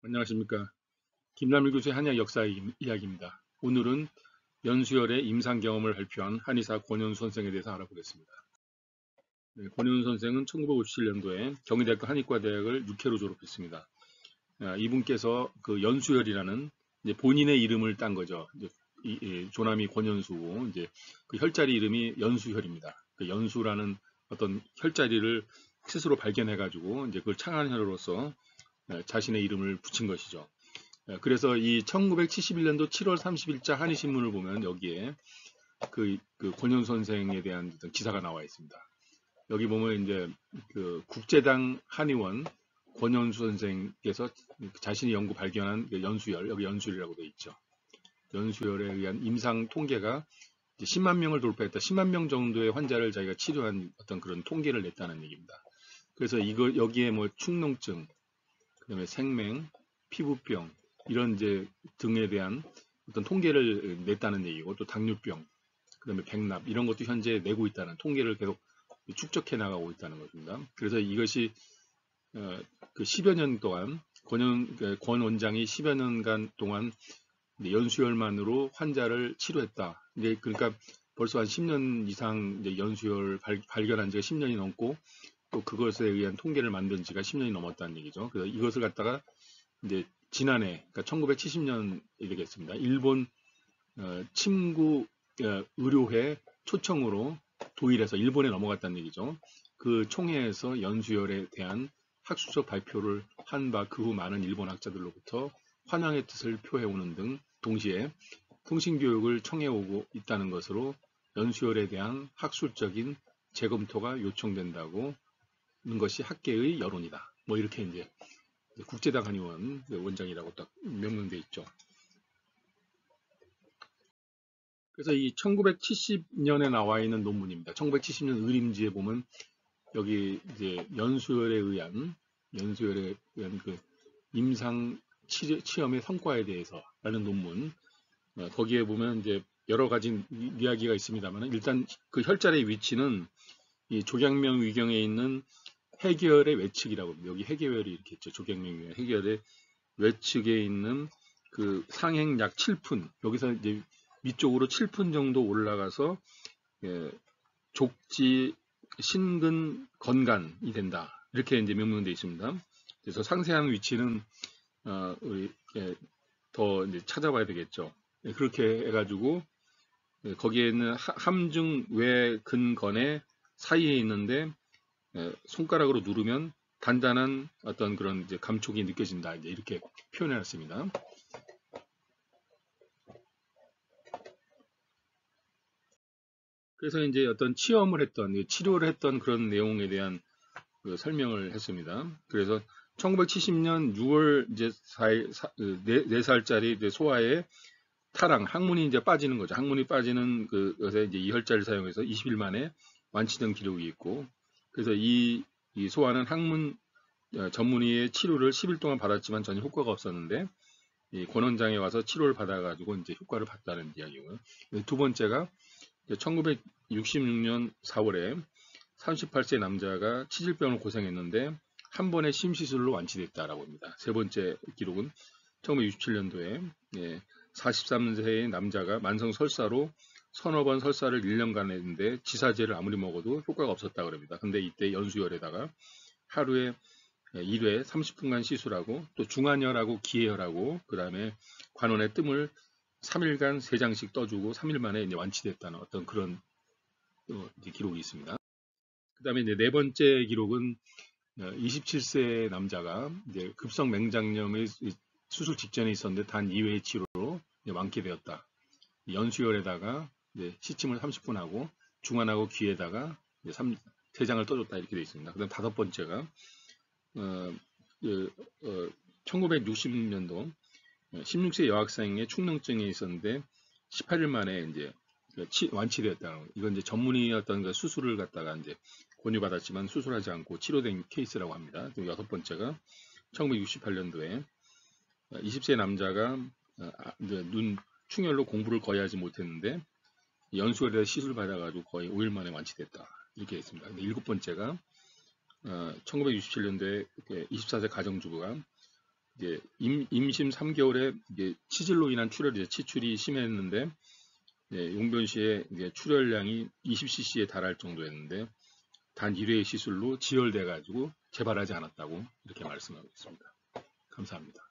안녕하십니까. 김남일 교수의 한약 역사 이야기입니다. 오늘은 연수열의 임상 경험을 발표한 한의사 권현수 선생에 대해서 알아보겠습니다. 네, 권현수 선생은 1957년도에 경희대학교 한의과대학을 6회로 졸업했습니다. 이분께서 그 연수열이라는 이제 본인의 이름을 딴 거죠. 이제 조남이 권현수고 이제 그 혈자리 이름이 연수혈입니다. 그 연수라는 어떤 혈자리를 스스로 발견해가지고 이제 그걸 창안혈로서 자신의 이름을 붙인 것이죠. 그래서 이 1971년도 7월 30일자 한의신문을 보면 여기에 그 권현 선생에 대한 어떤 기사가 나와 있습니다. 여기 보면 이제 그 국제당 한의원 권현수 선생께서 자신이 연구 발견한 연수열, 여기 연수열이라고 되어 있죠. 연수열에 의한 임상 통계가 10만 명을 돌파했다. 10만 명 정도의 환자를 자기가 치료한 어떤 그런 통계를 냈다는 얘기입니다. 그래서 이거 여기에 뭐 축농증, 그다음에 생맹, 피부병 이런 이제 등에 대한 어떤 통계를 냈다는 얘기고 또 당뇨병, 그다음에 백납 이런 것도 현재 내고 있다는 통계를 계속 축적해 나가고 있다는 것입니다. 그래서 이것이 그 10여 년 동안 권 원장이 10여 년간 동안 연수열만으로 환자를 치료했다. 이제 그러니까 벌써 한 10년 이상 이제 연수열 발견한 지가 10년이 넘고 또 그것에 의한 통계를 만든 지가 10년이 넘었다는 얘기죠. 그래서 이것을 갖다가 이제 지난해, 그러니까 1970년이 되겠습니다. 일본 침구 의료회 초청으로 도일해서 일본에 넘어갔다는 얘기죠. 그 총회에서 연수열에 대한 학술적 발표를 한 바 그 후 많은 일본 학자들로부터 환영의 뜻을 표해오는 등 동시에 통신교육을 청해오고 있다는 것으로 연수열에 대한 학술적인 재검토가 요청된다고 하는 것이 학계의 여론이다. 뭐 이렇게 이제 국제당 한의원 원장이라고 딱 명명돼 있죠. 그래서 이 1970년에 나와 있는 논문입니다. 1970년 의림지에 보면 여기 이제 연수열에 의한 그 임상 치험의 성과에 대해서라는 논문. 거기에 보면 이제 여러 가지 이야기가 있습니다만 일단 그 혈자리의 위치는 이 조경명 위경에 있는 해결의 외측이라고 합니다. 여기 해결이 이렇게 있죠. 조경명 위경 해결의 외측에 있는 그 상행 약 7푼, 여기서 이제 위쪽으로 7푼 정도 올라가서 족지 신근 건간이 된다. 이렇게 이제 명명되어 있습니다. 그래서 상세한 위치는 우리 더 이제 찾아봐야 되겠죠. 그렇게 해가지고 거기에 있는 함중 외근건의 사이에 있는데 손가락으로 누르면 단단한 어떤 그런 이제 감촉이 느껴진다. 이제 이렇게 표현해놨습니다. 그래서 이제 어떤 치험을 했던, 치료를 했던 그런 내용에 대한 그 설명을 했습니다. 그래서 1970년 6월 이제 4일, 4살짜리 이제 소아의 타랑, 항문이 이제 빠지는 거죠. 항문이 빠지는 그것에 이제 이혈자를 사용해서 20일 만에 완치된 기록이 있고, 그래서 이 소아는 항문 전문의의 치료를 10일 동안 받았지만 전혀 효과가 없었는데, 이 권원장에 와서 치료를 받아가지고 이제 효과를 봤다는 이야기고요. 두 번째가 1966년 4월에 38세 남자가 치질병을 고생했는데 한 번의 심시술로 완치됐다라고 합니다. 세 번째 기록은 1967년도에 43세의 남자가 만성 설사로 서너 번 설사를 1년간 했는데 지사제를 아무리 먹어도 효과가 없었다 그럽니다. 근데 이때 연수열에다가 하루에 1회 30분간 시술하고 또 중환혈하고 기해혈하고 그 다음에 관원의 뜸을 3일간 3장씩 떠주고 3일 만에 이제 완치됐다는 어떤 그런 이제 기록이 있습니다. 그 다음에 이제 네 번째 기록은 27세 남자가 이제 급성 맹장염의 수술 직전에 있었는데 단 2회의 치료로 완쾌되었다. 연수열에다가 이제 시침을 30분 하고 중환하고 귀에다가 이제 3장을 떠줬다 이렇게 되어 있습니다. 그다음 다섯 번째가 1960년도 16세 여학생의 축농증이 있었는데 18일 만에 이제 완치되었다. 이건 이제 전문의였던 그 수술을 갖다가 이제 권유받았지만 수술하지 않고 치료된 케이스라고 합니다. 여섯 번째가 1968년도에 20세 남자가 눈 충혈로 공부를 거의 하지 못했는데 연수열에 시술 받아가지고 거의 5일 만에 완치됐다. 이렇게 했습니다. 일곱 번째가 1967년도에 24세 가정주부가 이제 임신 3개월에 이제 치질로 인한 출혈, 치출이 심했는데 용변 씨의 이제 출혈량이 20cc에 달할 정도였는데 단 1회의 시술로 지혈돼 가지고 재발하지 않았다고 이렇게 말씀하고 있습니다. 감사합니다.